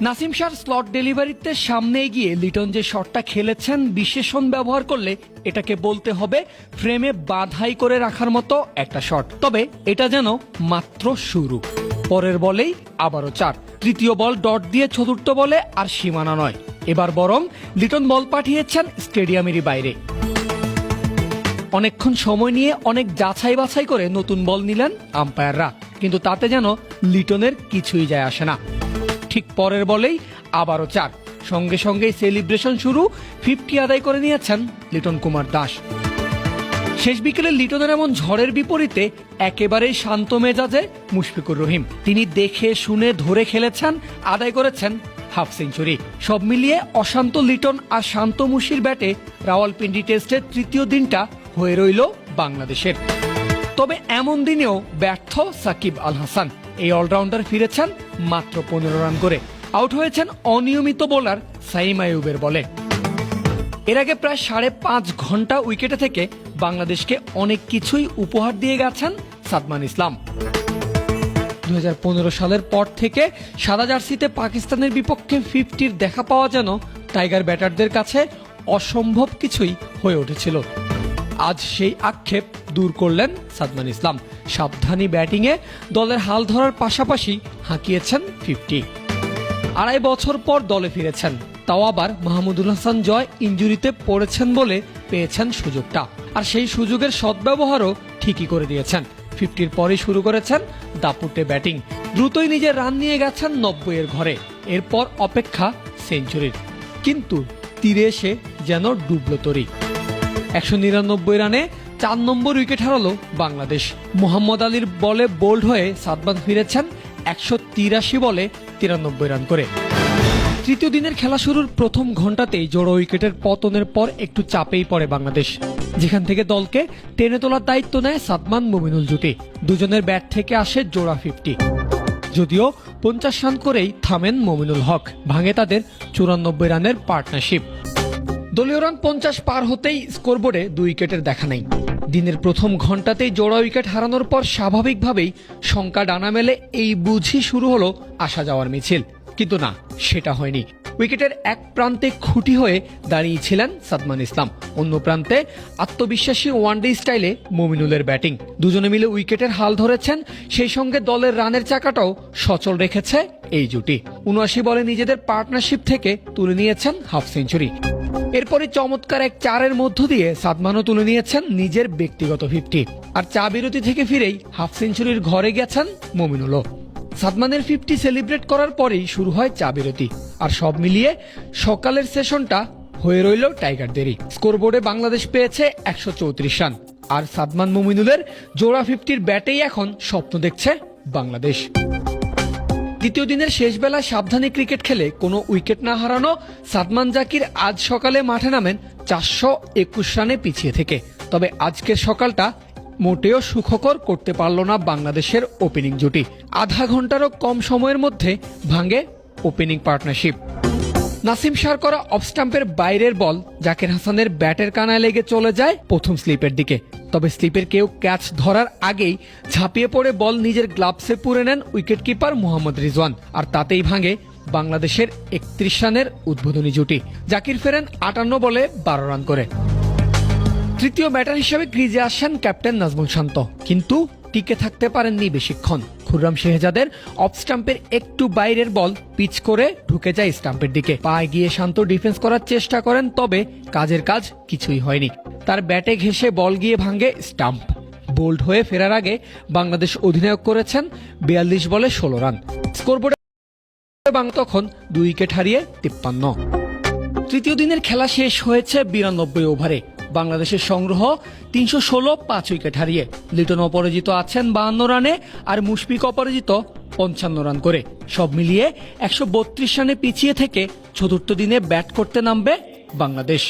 নাসিম শাহর স্লট ডেলিভারিতে সামনে এগিয়ে লিটন যে শটটা খেলেছেন বিশেষণ ব্যবহার করলে এটাকে বলতে হবে ফ্রেমে বাধাই করে রাখার মতো একটা শট। তবে এটা যেন মাত্র শুরু। পরের বলেই আবারও 4। তৃতীয় বল ডট দিয়ে চতুর্থ বলে আর সীমানা নয়, এবার বরং লিটন বল পাঠিয়েছেন স্টেডিয়ামেরই বাইরে। অনেকক্ষণ সময় নিয়ে অনেক যাচাই বাছাই করে নতুন বল নিলেন আম্পায়াররা, কিন্তু তাতে যেন লিটনের কিছুই যায় আসে না। ঠিক পরের বলেই আবারও 4। সঙ্গে সঙ্গেই সেলিব্রেশন শুরু। 50 আদায় করে নিয়েছেন লিটন কুমার দাস। শেষ বিকেলে লিটনের এমন ঝড়ের বিপরীতে একেবারেই শান্ত মেজাজে মুশফিকুর রহিম। তিনি দেখে শুনে ধরে খেলেছেন, আদায় করেছেন হাফ সেঞ্চুরি। সব মিলিয়ে অশান্ত লিটন আর শান্ত মুশির ব্যাটে রাওয়ালপিন্ডি টেস্টের তৃতীয় দিনটা হয়ে রইল বাংলাদেশের। তবে এমন দিনেও ব্যর্থ সাকিব আল হাসান। এই অলরাউন্ডার ফিরেছেন মাত্র 15 রান করে। আউট হয়েছেন অনিয়মিত বোলার সাইম আইয়ুবের বলে। এর আগে প্রায় 5.5 ঘন্টা উইকেটে থেকে বাংলাদেশকে অনেক কিছুই উপহার দিয়ে গেছেন সাদমান ইসলাম। 2015 সালের পর থেকে সাদা জার্সিতে পাকিস্তানের বিপক্ষে 50-র দেখা পাওয়া যেন টাইগার ব্যাটারদের কাছে অসম্ভব কিছুই হয়ে উঠেছিল। আজ সেই আক্ষেপ দূর করলেন সাদমান ইসলাম। সাবধানী ব্যাটিংয়ে দলের হাল ধরার পাশাপাশি হাঁকিয়েছেন 50। 2.5 বছর পর দলে ফিরেছেন, তাও আবার মাহমুদুল হাসান জয় ইনজুরিতে পড়েছেন বলে পেয়েছেন সুযোগটা। আর সেই সুযোগের সদ্ব্যবহারও ঠিকই করে দিয়েছেন। 50-র পরে শুরু করেছেন দাপুটে ব্যাটিং। দ্রুতই নিজের রান নিয়ে গেছেন 90-এর ঘরে। এরপর অপেক্ষা সেঞ্চুরির, কিন্তু তীরে এসে যেন ডুবল তরি। 199 রানে 4 নম্বর উইকেট হারালো বাংলাদেশ। মোহাম্মদ আলীর বলে বোল্ড হয়ে সাদমান ফিরেছেন 183 বলে 93 রান করে। তৃতীয় দিনের খেলা শুরুর প্রথম ঘন্টাতেই জোড়া উইকেটের পতনের পর একটু চাপেই পড়ে বাংলাদেশ, যেখান থেকে দলকে টেনে তোলার দায়িত্ব নেয় সাদমান মুমিনুল জুটি। দুজনের ব্যাট থেকে আসে জোড়া 50। যদিও 50 রান করেই থামেন মুমিনুল হক, ভাঙে তাদের 94 রানের পার্টনারশিপ। দলীয় রান 50 পার হতেই স্কোরবোর্ডে 2 উইকেটের দেখা নেই। দিনের প্রথম ঘন্টাতেই জোড়া উইকেট হারানোর পর স্বাভাবিকভাবেই শঙ্কা ডানা মেলে এই বুঝি শুরু হলো আসা যাওয়ার মিছিল, কিন্তু না, সেটা হয়নি। উইকেটের এক প্রান্তে খুঁটি হয়ে দাঁড়িয়েছিলেন সাদমান ইসলাম, অন্য প্রান্তে আত্মবিশ্বাসী ওয়ানডে স্টাইলে মুমিনুলের ব্যাটিং। দুজনে মিলে উইকেটের হাল ধরেছেন, সেই সঙ্গে দলের রানের চাকাটাও সচল রেখেছে এই জুটি। 79 বলে নিজেদের পার্টনারশিপ থেকে তুলে নিয়েছেন হাফ সেঞ্চুরি। এরপরে চমৎকার এক 4-এর মধ্য দিয়ে সাদমানও তুলে নিয়েছেন নিজের ব্যক্তিগত 50। আর চা বিরতি থেকে ফিরেই হাফ সেঞ্চুরির ঘরে গেছেন মুমিনুলও। সাদমানের 50 সেলিব্রেট করার পরেই শুরু হয় চা বিরতি। আর সব মিলিয়ে সকালের সেশনটা হয়ে রইল টাইগারদেরই। স্কোরবোর্ডে বাংলাদেশ পেয়েছে 134 রান। আর সাদমান মুমিনুলের জোড়া 50-র ব্যাটেই এখন স্বপ্ন দেখছে বাংলাদেশ। দ্বিতীয় দিনের শেষ বেলায় সাবধানী ক্রিকেট খেলে কোনো উইকেট না হারানো সাদমান জাকির আজ সকালে মাঠে নামেন 421 রানে পিছিয়ে থেকে। তবে আজকের সকালটা মোটেও সুখকর করতে পারল না বাংলাদেশের ওপেনিং জুটি। আধা ঘন্টারও কম সময়ের মধ্যে ভাঙে ওপেনিং পার্টনারশিপ। নাসিম শাহর করা অফ স্টাম্পের বাইরের বল জাকির হাসানের ব্যাটের কানায় লেগে চলে যায় প্রথম স্লিপের দিকে। তবে স্লিপের কেউ ক্যাচ ধরার আগেই ঝাঁপিয়ে পড়ে বল নিজের গ্লাভসে পুরে নেন উইকেটকিপার মোহাম্মদ রিজওয়ান। আর তাতেই ভাঙে বাংলাদেশের 31 রানের উদ্বোধনী জুটি। জাকির ফেরেন 58 বলে 12 রান করে। তৃতীয় ব্যাটার হিসেবে ক্রিজে আসেন ক্যাপ্টেন নাজমুল শান্ত, কিন্তু টিকে থাকতে পারেননি বেশিক্ষণ। খুররাম শেহজাদের অফ স্টাম্পের একটু বাইরের বল পিচ করে ঢুকে যায় স্টাম্পের দিকে। পায়ে গিয়ে শান্ত ডিফেন্স করার চেষ্টা করেন, তবে কাজের কাজ কিছুই হয়নি। তার ব্যাটে ঘেঁষে বল গিয়ে ভাঙে স্টাম্প। বোল্ড হয়ে ফেরার আগে বাংলাদেশ অধিনায়ক করেছেন 42 বলে 16 রান। স্কোরবোর্ডে তখন 2 উইকেট হারিয়ে 53। তৃতীয় দিনের খেলা শেষ হয়েছে 92 ওভারে। বাংলাদেশের সংগ্রহ 316, 5 উইকেট হারিয়ে। লিটন অপরাজিত আছেন 52 রানে, আর মুশফিক অপরাজিত 55 রান করে। সব মিলিয়ে 132 রানে পিছিয়ে থেকে চতুর্থ দিনে ব্যাট করতে নামবে বাংলাদেশ।